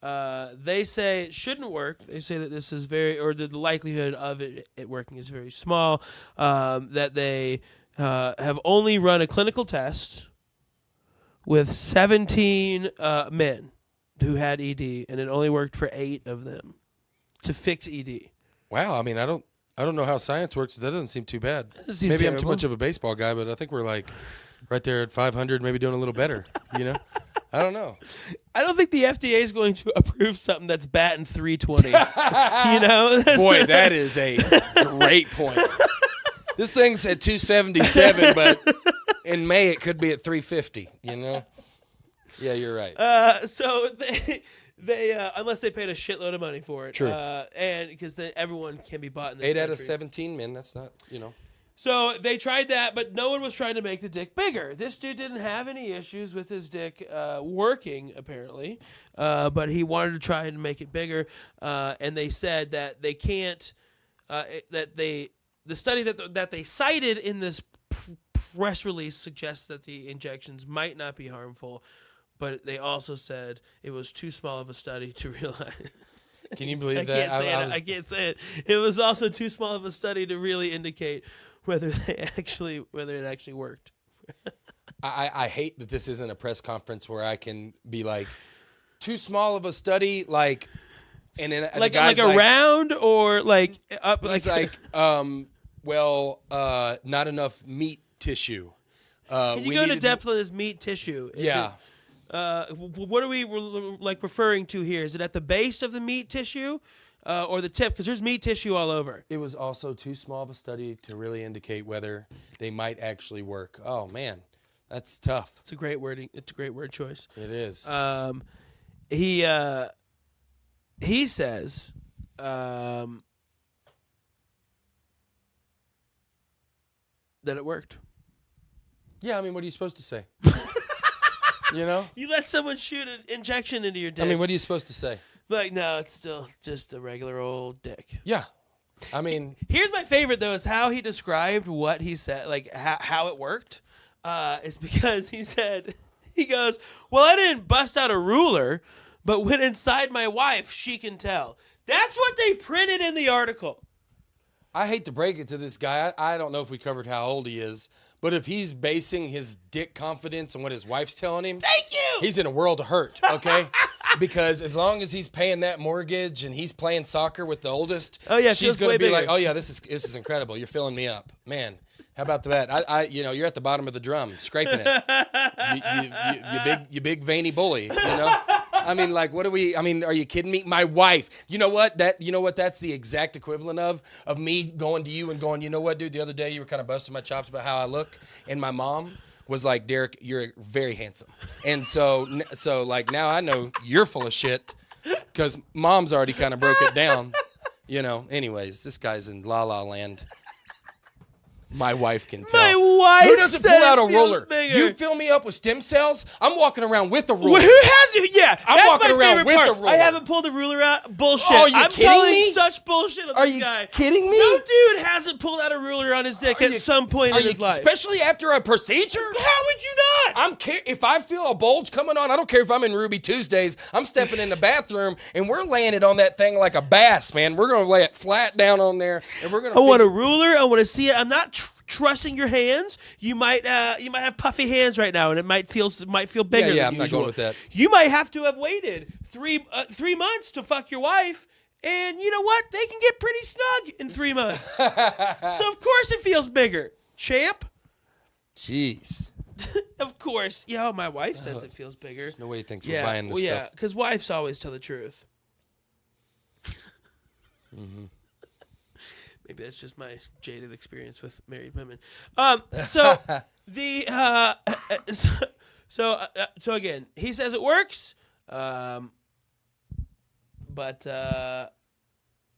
they say it shouldn't work. They say that this is the likelihood of it working is very small. That they have only run a clinical test with 17 men who had ED, and it only worked for 8 of them to fix ED. Wow. I mean, I don't know how science works. That doesn't seem too bad. Maybe I'm too much of a baseball guy, but I think we're like right there at 500, maybe doing a little better. I don't know. I don't think the FDA is going to approve something that's batting 320. Boy, that is a great point. This thing's at 277, but in May it could be at 350. Yeah, you're right. So they unless they paid a shitload of money for it, True. And because then everyone can be bought in this 8 out of country. 17 men. That's not. So they tried that, but no one was trying to make the dick bigger. This dude didn't have any issues with his dick working, apparently, but he wanted to try and make it bigger. And they said that they can't. The study that they cited in this press release suggests that the injections might not be harmful, but they also said it was too small of a study to realize. Can you believe that? I can't say it. It was also too small of a study to really indicate whether it actually worked. I hate that this isn't a press conference where I can be like, too small of a study, like, and then like around or like up, not enough meat tissue. Can you go into depth on this meat tissue? What are we referring to here? Is it at the base of the meat tissue or the tip? Because there's meat tissue all over. It was also too small of a study to really indicate whether they might actually work. Oh man, that's tough. It's a great wording. It's a great word choice. It is. He says that it worked. Yeah, I mean, what are you supposed to say? You let someone shoot an injection into your dick. I mean, what are you supposed to say? Like, no, it's still just a regular old dick. Yeah. I mean, here's my favorite, though, is how he described what he said, like how it worked. Is because he goes, well, I didn't bust out a ruler, but went inside my wife, she can tell. That's what they printed in the article. I hate to break it to this guy. I don't know if we covered how old he is. But if he's basing his dick confidence on what his wife's telling him, thank you, he's in a world of hurt, okay? Because as long as he's paying that mortgage and he's playing soccer with the oldest, she's going to be like, oh yeah, this is incredible. You're filling me up, man. How about that? You're at the bottom of the drum, scraping it. You big veiny bully. I mean, like, what are we? I mean, are you kidding me? My wife. You know what? That's the exact equivalent of me going to you and going, you know what, dude? The other day you were kind of busting my chops about how I look, and my mom was like, Derrick, you're very handsome, and so like now I know you're full of shit because mom's already kind of broke it down. Anyways, this guy's in La La Land. My wife can tell. My wife. Who doesn't pull out a roller? Bigger. You fill me up with stem cells? I'm walking around with a ruler. Well, who has you? Yeah, I'm walking my around favorite with part. a ruler. I haven't pulled the ruler out. Bullshit. Oh, are you kidding me? Such bullshit on Are this you guy. kidding me? No dude hasn't pulled out a ruler on his dick at some point in his life. Especially after a procedure? How would you not? If I feel a bulge coming on, I don't care if I'm in Ruby Tuesdays. I'm stepping in the bathroom and we're laying it on that thing like a bass, man. We're gonna lay it flat down on there and we're gonna. I want a ruler. I want to see it. I'm not trusting your hands. You might have puffy hands right now, and it might feel bigger. Yeah, than I'm not usual. going with that. You might have to have waited 3 months to fuck your wife, and you know what? They can get pretty snug in 3 months. So of course it feels bigger, champ. Jeez. Of course. Yeah, my wife says it feels bigger. There's no way he thinks we're buying this stuff. Yeah, because wives always tell the truth. Mm-hmm. Maybe that's just my jaded experience with married women. So again, he says it works, but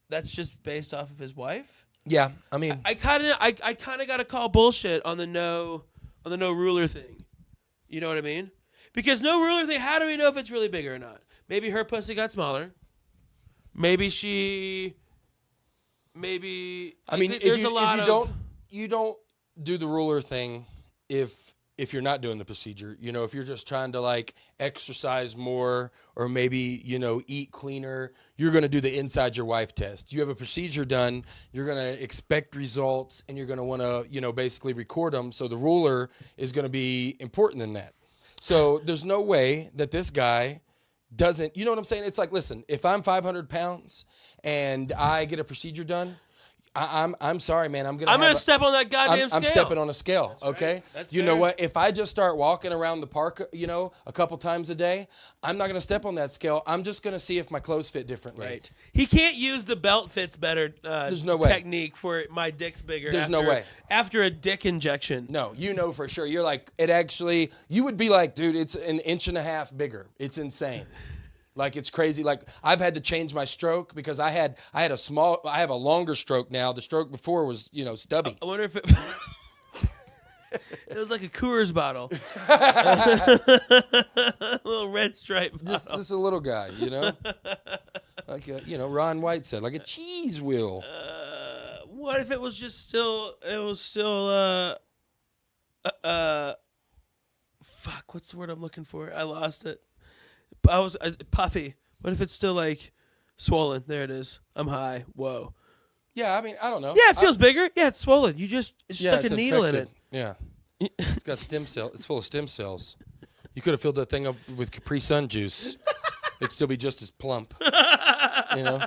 that's just based off of his wife. Yeah, I mean, I kind of got to call bullshit on the no ruler thing. You know what I mean? Because no ruler thing. How do we know if it's really bigger or not? Maybe her pussy got smaller. Maybe she maybe. I mean, there's a lot of. You don't do the ruler thing if you're not doing the procedure. You know, if you're just trying to like exercise more or maybe, you know, eat cleaner, you're going to do the inside your wife test. You have a procedure done, you're going to expect results and you're going to want to, you know, basically record them. So the ruler is going to be important in that. So there's no way that this guy doesn't, you know what I'm saying? It's like, listen, if I'm 500 pounds and I get a procedure done, I'm sorry, man. I'm gonna step on that goddamn scale. I'm stepping on a scale. That's okay. Right. That's you fair. know what? If I just start walking around the park, you know, a couple times a day, I'm not gonna step on that scale. I'm just gonna see if my clothes fit differently. Right. He can't use the belt fits better. There's no way. Technique for my dick's bigger. There's no way. After a dick injection. No, you know for sure. You're like, it actually. You would be like, dude, it's an inch and a half bigger. It's insane. Like, it's crazy. Like, I've had to change my stroke because I have a longer stroke now. The stroke before was, you know, stubby. I wonder if it it was like a Coors bottle. A little red stripe bottle. Just a little guy, you know? Like, you know, Ron White said, like a cheese wheel. What if it was just still, fuck, what's the word I'm looking for? I lost it. Puffy. What if it's still like swollen? There it is. I'm high. Whoa. Yeah, I mean, I don't know. Yeah, it feels bigger. Yeah, it's swollen. You just stuck a needle infected. in it. Yeah. It's got stem cells. It's full of stem cells. You could have filled that thing up with Capri Sun juice. It'd still be just as plump. You know?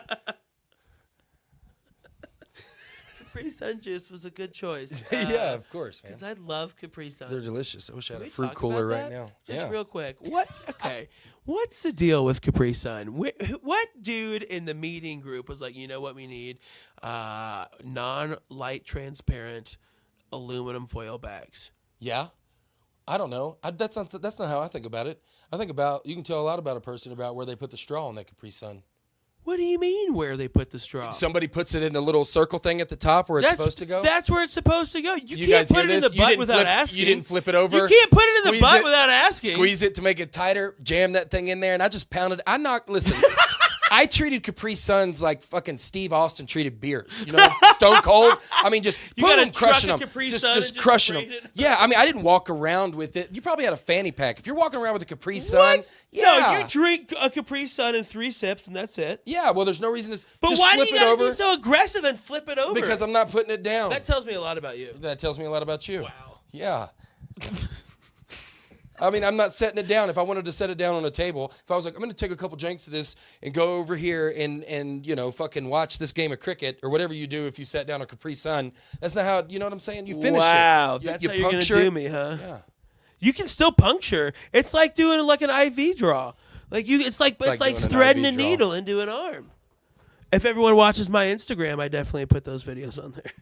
Capri Sun juice was a good choice. Yeah, of course, man. Because I love Capri Suns. They're delicious. I wish I had Can a we fruit talk cooler about right that? now. Just yeah. real quick. Okay. What's the deal with Capri Sun? What dude in the meeting group was like, you know what we need? Non-light transparent aluminum foil bags. Yeah. I don't know. That's not how I think about it. I think about, you can tell a lot about a person about where they put the straw in that Capri Sun. What do you mean where they put the straw? Somebody puts it in the little circle thing at the top where it's supposed to go? That's where it's supposed to go. You guys can't put hear it in this? the butt without asking. You didn't flip it over? You can't put it in the Squeeze butt it, without asking. Squeeze it to make it tighter, jam that thing in there, and I just pounded. Listen, I treated Capri Suns like fucking Steve Austin treated beers. You know, Stone Cold. I mean, just You boom, got a crushing truck them. of Capri Sun Just and crushing sprayed them. it? Yeah, I mean, I didn't walk around with it. You probably had a fanny pack. If you're walking around with a Capri Sun, yeah. No, you drink a Capri Sun in 3 sips and that's it. Yeah, well, there's no reason to But just why do flip you it gotta over. be so aggressive and flip it over? Because I'm not putting it down. That tells me a lot about you. That tells me a lot about you. Wow. Yeah. I mean, I'm not setting it down. If I wanted to set it down on a table, if I was like, I'm going to take a couple drinks of this and go over here and you know, fucking watch this game of cricket or whatever you do if you sat down a Capri Sun, that's not how, you know what I'm saying? You finish it. Wow, that's how you're going to do me, huh? Yeah. You can still puncture. It's like doing like an IV draw. It's like doing an threading IV a draw. needle into an arm. If everyone watches my Instagram, I definitely put those videos on there.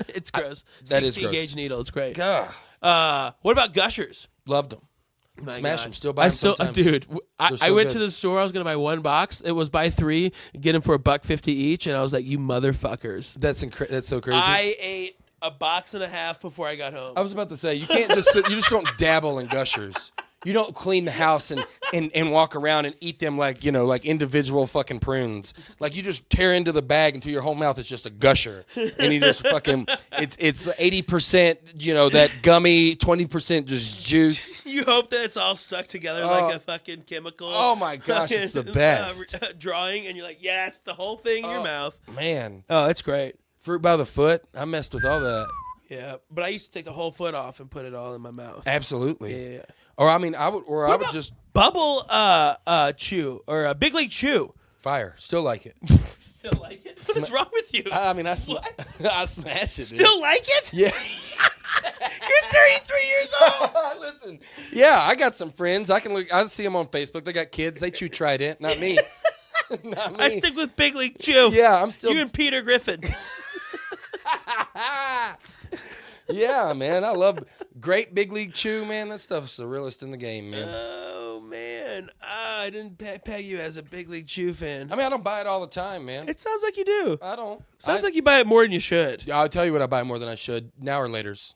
It's gross. That is 16 gross. gauge needle. It's great. God. What about gushers? Loved them. My Smash God. them. Still buy them sometimes. Dude, I so went good. to the store. I was going to buy 1 box. It was buy 3, get them for $1.50 each. And I was like, you motherfuckers. That's so crazy. I ate a box and a half before I got home. I was about to say, you can't just you just don't dabble in gushers. You don't clean the house and walk around and eat them like, you know, like individual fucking prunes. Like you just tear into the bag until your whole mouth is just a gusher. And you just fucking, it's 80%, you know, that gummy, 20% just juice. You hope that it's all stuck together like a fucking chemical. Oh my gosh, it's the best. Drawing, and you're like, yes, the whole thing in your mouth. Man. Oh, it's great. Fruit by the foot. I messed with all that. Yeah, but I used to take the whole foot off and put it all in my mouth. Absolutely. Yeah. Or I mean, I would just bubble chew or a Big League Chew. fire. Still like it. Still like it? What is wrong with you? I mean, I smash it. Dude. Still like it? Yeah. You're 33 years old. Listen, yeah, I got some friends. I see them on Facebook. They got kids. They chew Trident. Not me. Not me. I stick with Big League Chew. Yeah, I'm still. You and Peter Griffin. Yeah, man, I love great Big League Chew, man. That stuff's the realest in the game, man. Oh, man. I didn't peg you as a Big League Chew fan. I mean, I don't buy it all the time, man. It sounds like you do. I don't. Sounds like you buy it more than you should. I'll tell you what I buy more than I should. Now or laters.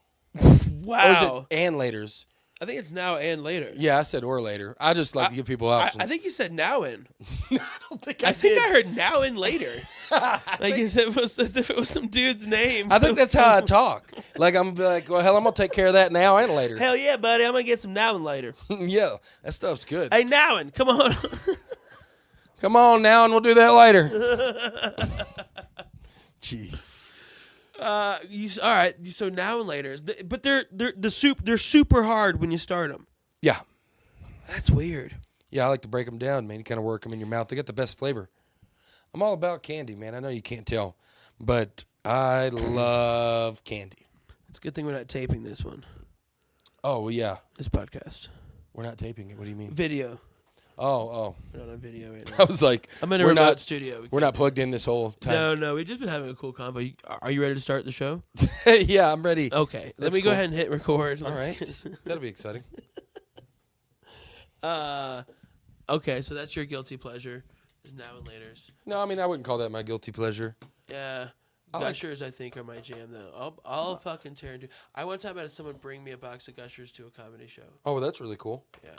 Wow. Or is it and laters? I think it's now and later. Yeah, I said or later. I just like to give people options. I think you said now and. I don't think I think I heard now and later. Like as if it was some dude's name. I think that's how I talk. Like I'm like, well, hell, I'm gonna take care of that now and later. Hell yeah, buddy! I'm gonna get some now and later. Yeah, that stuff's good. Hey, now and come on. Come on now, and we'll do that later. Jeez. All right. So now and later, but they're super hard when you start them. Yeah. That's weird. Yeah, I like to break them down, man. You kind of work them in your mouth. They got the best flavor. I'm all about candy, man. I know you can't tell, but I love candy. It's a good thing we're not taping this one. Oh, well, yeah. This podcast. We're not taping it. What do you mean? Video. Oh. We're not on video right now. I was like, I'm in a remote studio. We're not plugged in this whole time. No. We've just been having a cool convo. Are you ready to start the show? Yeah, I'm ready. Okay. Let That's me go cool. ahead and hit record. All right. That'll be exciting. Okay, so that's your guilty pleasure. Is now and later's. No, I mean, I wouldn't call that my guilty pleasure. Yeah. Gushers, I think, are my jam, though. I'll fucking tear into. I one time had someone bring me a box of Gushers to a comedy show. Oh, well, that's really cool. Yeah.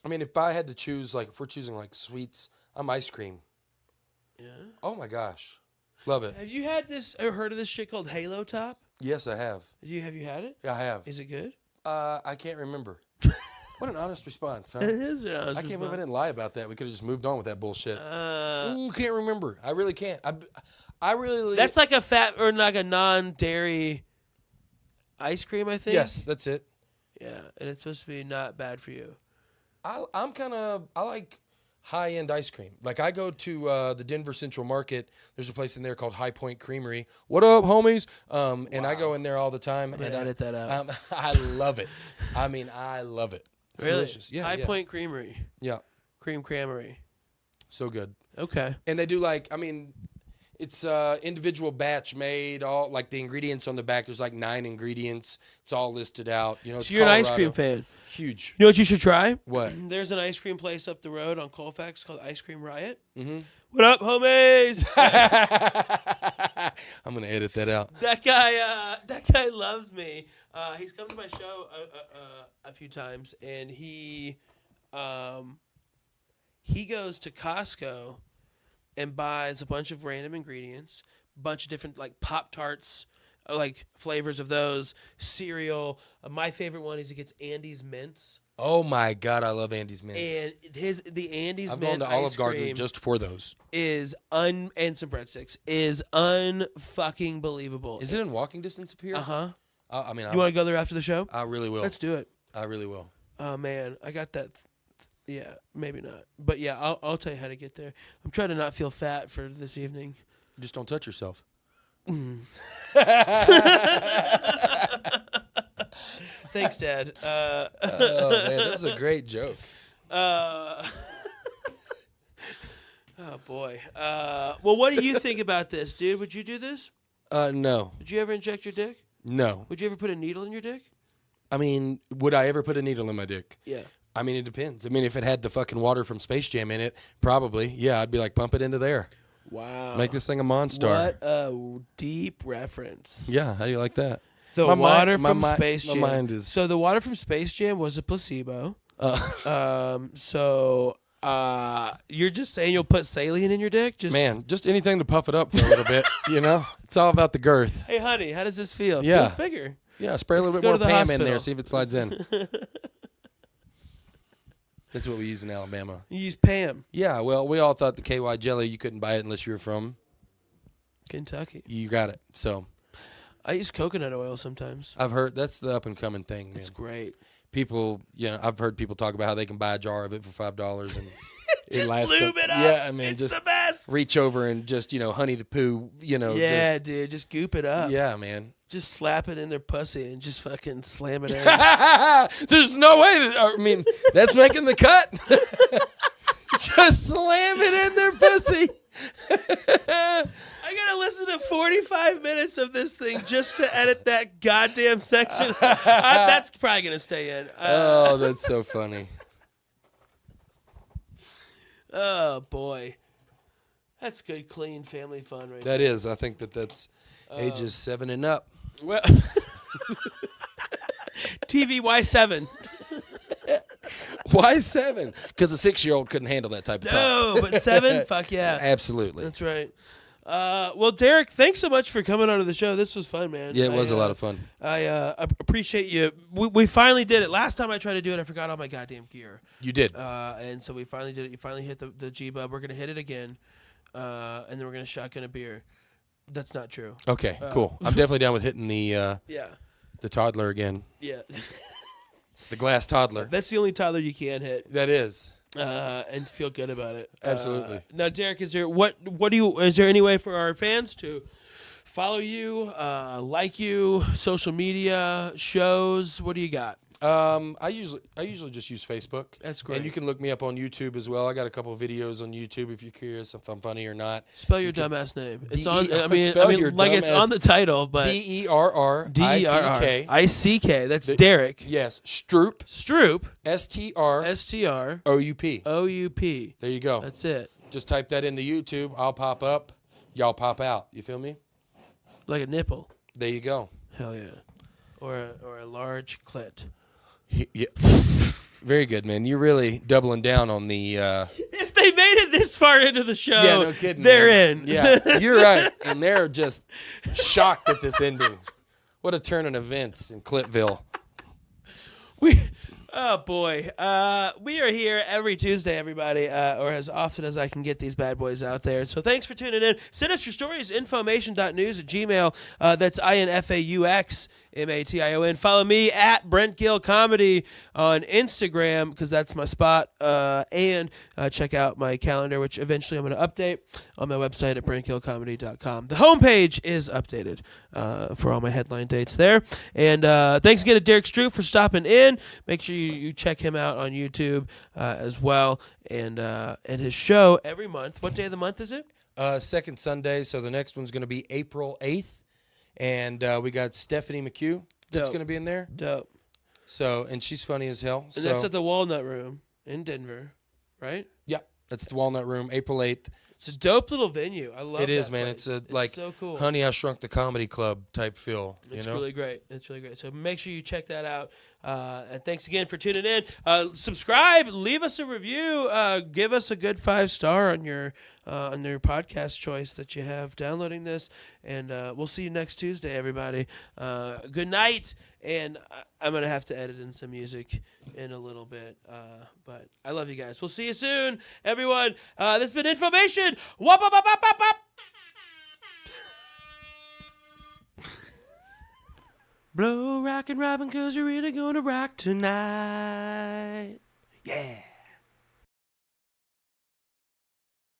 I mean, if I had to choose, like, if we're choosing, like, sweets, I'm ice cream. Yeah. Oh, my gosh. Love it. Have you had this or heard of this shit called Halo Top? Yes, I have. Have you had it? Yeah, I have. Is it good? I can't remember. What an honest response, huh? It is an honest I can't believe I response. didn't lie about that. We could have just moved on with that bullshit. Ooh, can't remember. I really can't. I really. That's like a fat or like a non-dairy ice cream, I think. Yes, that's it. Yeah, and it's supposed to be not bad for you. I like high-end ice cream. Like I go to the Denver Central Market. There's a place in there called High Point Creamery. What up, homies? And I go in there all the time. I'm gonna edit that out. I love it. I mean, I love it. It's really? delicious. Yeah, High Point Creamery. Yeah. Cream Creamery. So good. Okay. And they do it's individual batch made, all like the ingredients on the back. There's like 9 ingredients. It's all listed out. You know, it's So you're an ice Colorado. cream fan. Huge. You know what you should try? What? There's an ice cream place up the road on Colfax called Ice Cream Riot. Mm-hmm. What up, homies? I'm gonna edit that out. That guy loves me. He's come to my show a few times, and he goes to Costco and buys a bunch of random ingredients, a bunch of different like Pop-Tarts, like flavors of those, cereal. My favorite one is he gets Andy's Mints. Oh my God, I love Andy's Mints. And the Andy's I've Mint gone to Olive ice Garden cream just for those. and some breadsticks is unfucking believable. Is it in walking distance of here? Uh-huh. I mean, You want to go there after the show? I really will. Let's do it. I really will. Oh man, I got that. Yeah, maybe not. But yeah, I'll tell you how to get there. I'm trying to not feel fat for this evening. Just don't touch yourself. Thanks, Dad. Oh man, that was a great joke. Oh boy. Well, what do you think about this, dude? Would you do this? No. Would you ever inject your dick? No. Would you ever put a needle in your dick? I mean, would I ever put a needle in my dick? Yeah. I mean, it depends. I mean, if it had the fucking water from Space Jam in it, probably. Yeah, I'd be like, pump it into there. Wow. Make this thing a monster. What a deep reference. Yeah, how do you like that? The My water mind- from my mi- Space my Jam. mind is- So the water from Space Jam was a placebo. So you're just saying you'll put saline in your dick? Just Man, just anything to puff it up for a little bit, you know? It's all about the girth. Hey, honey, how does this feel? Yeah. Feels bigger. Yeah, spray a little Let's bit go more to the Pam in hospital. there, see if it slides in. That's what we use in Alabama. You use Pam. Yeah, well, we all thought the KY jelly, you couldn't buy it unless you were from. Kentucky. You got it. So I use coconut oil sometimes. I've heard that's the up and coming thing, man. It's great. People, I've heard people talk about how they can buy a jar of it for $5 and Just lasts lube it up. Yeah, I mean, it's just the best. reach over and just, honey the poo, Yeah, dude, just goop it up. Yeah, man. Just slap it in their pussy and just fucking slam it in. There's no way that's making the cut. Just slam it in their pussy. I gotta listen to 45 minutes of this thing just to edit that goddamn section. That's probably gonna stay in. Oh, that's so funny. Oh boy, that's good, clean family fun right That there. is. I think that's ages 7 and up. Well, TV Y7. Why 7? Because a 6-year-old couldn't handle that type of talk. No, but 7? Fuck yeah. Absolutely. That's right. Well, Derrick, thanks so much for coming onto the show. This was fun, man. Yeah, it was a lot of fun. I appreciate you. We finally did it. Last time I tried to do it, I forgot all my goddamn gear. You did. And so we finally did it. You finally hit the G-Bub. We're going to hit it again, and then we're going to shotgun a beer. That's not true. Okay, cool. I'm definitely down with hitting the Yeah. the toddler again. Yeah. The glass toddler. That's the only toddler you can hit. That is. And feel good about it. Absolutely. Now, Derrick, is there is there any way for our fans to follow you, like you, social media, shows? What do you got? I usually just use Facebook. That's great. And you can look me up on YouTube as well. I got a couple of videos on YouTube if you're curious if I'm funny or not. Spell your dumbass name. It's on. spell your like it's on the title, but Derrick. I-C-K. That's Derrick. Yes, Stroup. Stroup. STR. OUP. OUP. There you go. That's it. Just type that into YouTube. I'll pop up. Y'all pop out. You feel me? Like a nipple. There you go. Hell yeah. Or a large clit. Yeah. Very good, man. You're really doubling down on the. If they made it this far into the show, yeah, no kidding, they're man. in. Yeah, you're right, and they're just shocked at this ending. What a turn in events in Clipville. Oh boy, we are here every Tuesday, everybody, or as often as I can get these bad boys out there. So thanks for tuning in. Send us your stories, infomation.news@gmail. That's INFAUXMATION. Follow me at Brent Gill Comedy on Instagram because that's my spot. And check out my calendar, which eventually I'm going to update on my website at BrentGillComedy.com. The homepage is updated for all my headline dates there. And thanks again to Derrick Stroup for stopping in. Make sure you check him out on YouTube as well. And his show every month. What day of the month is it? Second Sunday, so the next one's going to be April 8th. And we got Stephanie McHugh that's going to be in there. Dope. So, and she's funny as hell. And that's at the Walnut Room in Denver, right? Yeah, that's the Walnut Room, April 8th. It's a dope little venue. I love it. It is, that man. place. It's like so cool. Honey, I Shrunk the Comedy Club type feel. It's you know? really great. It's really great. So make sure you check that out. And thanks again for tuning in. Subscribe. Leave us a review. Give us a good 5-star on your podcast choice that you have downloading this. And we'll see you next Tuesday, everybody. Good night. And I'm going to have to edit in some music in a little bit. But I love you guys. We'll see you soon, everyone. This has been Information. Wop, wop, wop, wop, wop, wop. Blow, rock, and robin, 'cause you're really gonna rock tonight. Yeah.